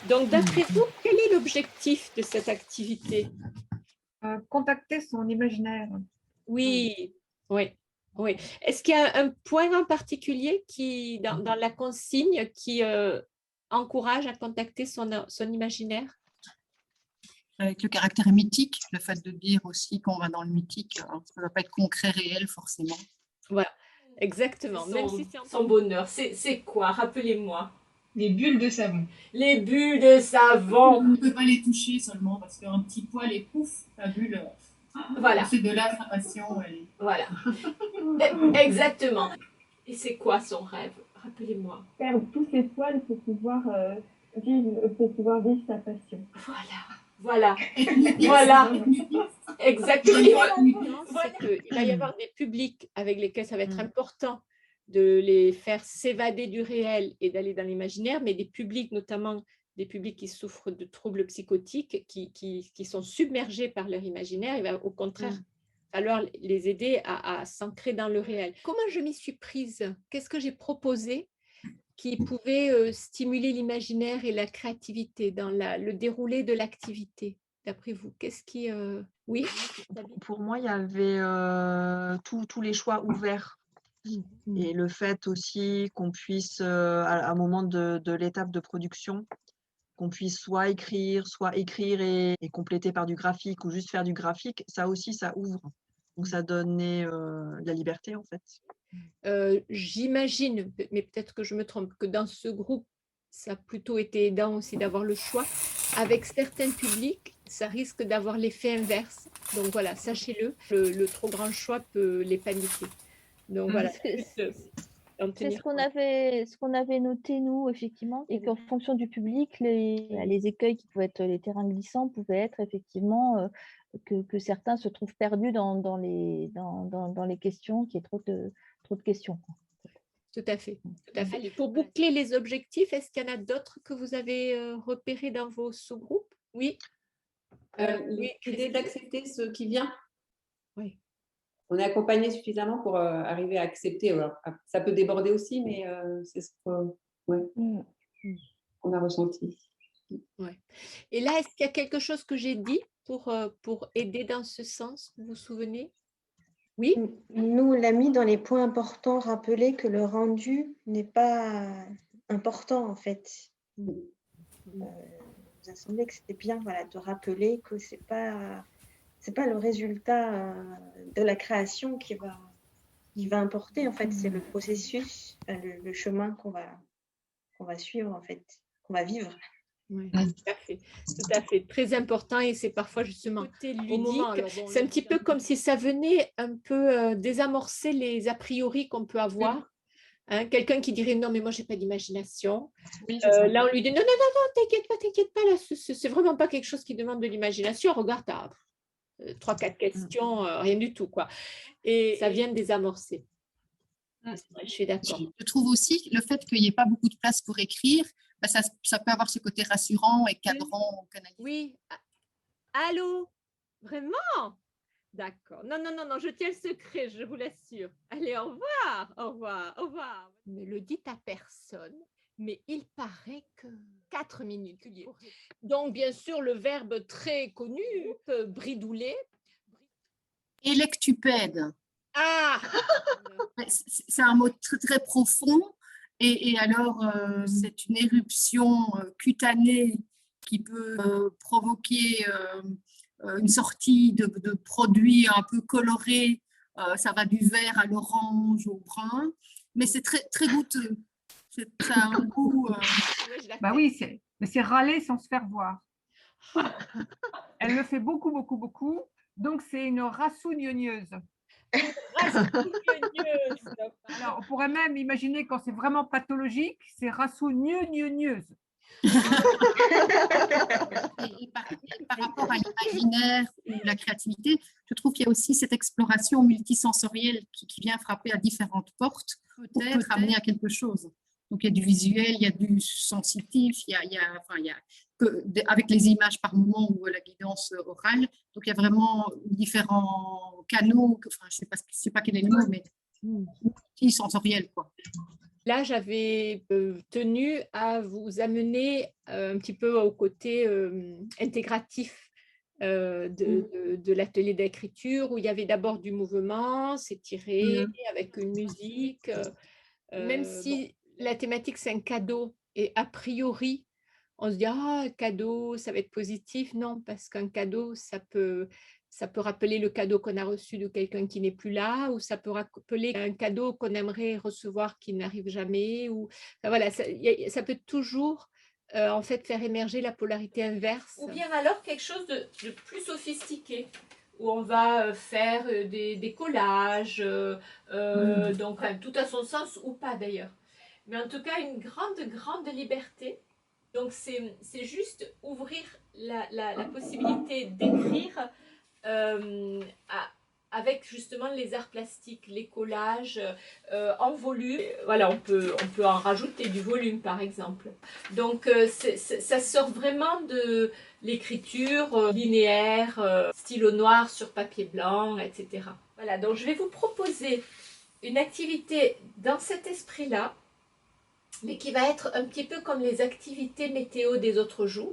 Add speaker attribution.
Speaker 1: Donc, d'après vous, quel est l'objectif de cette activité?
Speaker 2: Contacter son imaginaire.
Speaker 1: Oui, oui, oui. Est-ce qu'il y a un point en particulier qui, dans la consigne qui encourage à contacter son imaginaire?
Speaker 3: Avec le caractère mythique, le fait de dire aussi qu'on va dans le mythique, ça ne va pas être concret, réel forcément.
Speaker 1: Voilà, exactement.
Speaker 4: Même si c'est son bonheur, c'est quoi? Rappelez-moi.
Speaker 2: Les bulles de savon.
Speaker 4: Les bulles de savon.
Speaker 3: On ne peut pas les toucher seulement parce qu'un petit poil et pouf, la bulle.
Speaker 4: Voilà.
Speaker 3: C'est de là sa passion.
Speaker 4: Voilà. Exactement. Et c'est quoi son rêve? Rappelez-moi.
Speaker 5: Perdre tous ses poils pour pouvoir vivre sa passion.
Speaker 4: Voilà. Voilà. Exactement.
Speaker 1: Il va y avoir des publics avec lesquels ça va être important de les faire s'évader du réel et d'aller dans l'imaginaire, mais des publics, notamment des publics qui souffrent de troubles psychotiques, qui sont submergés par leur imaginaire, il va au contraire falloir les aider à s'ancrer dans le réel. Comment je m'y suis prise? Qu'est-ce que j'ai proposé qui pouvait stimuler l'imaginaire et la créativité dans le déroulé de l'activité, d'après vous? Qu'est-ce qui... Oui?
Speaker 6: Pour moi, il y avait tous les choix ouverts. Et le fait aussi qu'on puisse, à un moment de l'étape de production, qu'on puisse soit écrire et compléter par du graphique ou juste faire du graphique, ça aussi, ça ouvre. Donc, ça donnait de la liberté, en fait.
Speaker 1: J'imagine, mais peut-être que je me trompe, que dans ce groupe, ça a plutôt été aidant aussi d'avoir le choix. Avec certains publics, ça risque d'avoir l'effet inverse. Donc voilà, sachez-le, le trop grand choix peut les paniquer. Donc voilà.
Speaker 7: C'est ce qu'on avait noté, nous, effectivement, et qu'en fonction du public, les écueils qui pouvaient être les terrains glissants pouvaient être effectivement que certains se trouvent perdus dans les questions, qu'il y ait trop de questions.
Speaker 1: Tout à fait. Tout à fait. Allez, pour boucler les objectifs, est-ce qu'il y en a d'autres que vous avez repérés dans vos sous-groupes? Oui.
Speaker 8: L'idée d'accepter ce qui vient.
Speaker 1: Oui.
Speaker 8: On est accompagné suffisamment pour arriver à accepter. Alors, ça peut déborder aussi, mais c'est ce qu'on a ressenti.
Speaker 1: Ouais. Et là, est-ce qu'il y a quelque chose que j'ai dit pour aider dans ce sens? Vous vous souvenez? Oui.
Speaker 9: Nous, on l'a mis dans les points importants, rappeler que le rendu n'est pas important en fait. Nous a semblé que c'était bien de rappeler que c'est pas le résultat de la création qui va importer en fait, c'est le processus, le chemin qu'on va suivre en fait, qu'on va vivre.
Speaker 1: Oui, tout à fait, très important, et c'est parfois justement côté ludique, c'est un petit peu comme si ça venait un peu désamorcer les a priori qu'on peut avoir. Hein, quelqu'un qui dirait non mais moi j'ai pas d'imagination, là on lui dit non t'inquiète pas là, c'est vraiment pas quelque chose qui demande de l'imagination, regarde t'as 3-4 questions, rien du tout quoi, et ça vient de désamorcer. Je suis d'accord.
Speaker 3: Je trouve aussi le fait qu'il n'y ait pas beaucoup de place pour écrire, ça peut avoir ce côté rassurant et cadrant.
Speaker 1: Oui. Allô? Vraiment? D'accord. Non, je tiens le secret, je vous l'assure. Allez, au revoir. Ne le dites à personne, mais il paraît que 4 minutes. Donc, bien sûr, le verbe très connu, bridouler.
Speaker 3: Électupède.
Speaker 1: Ah!
Speaker 3: C'est un mot très, très profond. Et alors, c'est une éruption cutanée qui peut provoquer une sortie de produits un peu colorés. Ça va du vert à l'orange, au brun. Mais c'est très, très goûteux. Ça a un goût…
Speaker 2: Bah oui, mais c'est râler sans se faire voir. Elle le fait beaucoup. Donc, c'est une rassougneuse. Alors, on pourrait même imaginer quand c'est vraiment pathologique, c'est rassougneuse.
Speaker 3: Et par rapport à l'imaginaire ou la créativité, je trouve qu'il y a aussi cette exploration multisensorielle qui vient frapper à différentes portes, peut-être amener à quelque chose. Donc, il y a du visuel, il y a du sensitif, avec les images par moment ou la guidance orale. Donc, il y a vraiment différents canaux, je ne sais pas quel est le mot, mais multisensoriel, quoi.
Speaker 1: Là, j'avais tenu à vous amener un petit peu au côté intégratif de l'atelier d'écriture, où il y avait d'abord du mouvement, s'étirer avec une musique. Même si la thématique, c'est un cadeau, et a priori, on se dit, ah, un cadeau, ça va être positif. Non, parce qu'un cadeau, ça peut rappeler le cadeau qu'on a reçu de quelqu'un qui n'est plus là, ou ça peut rappeler un cadeau qu'on aimerait recevoir qui n'arrive jamais. Ou, enfin, voilà, ça peut toujours en fait faire émerger la polarité inverse.
Speaker 4: Ou bien alors quelque chose de plus sophistiqué, où on va faire des collages, donc tout à son sens ou pas d'ailleurs. Mais en tout cas, une grande liberté. Donc c'est juste ouvrir la possibilité d'écrire avec justement les arts plastiques, les collages en volume. Voilà, on peut en rajouter du volume par exemple. Donc ça sort vraiment de l'écriture linéaire, stylo noir sur papier blanc, etc. Voilà, donc je vais vous proposer une activité dans cet esprit-là, mais qui va être un petit peu comme les activités météo des autres jours.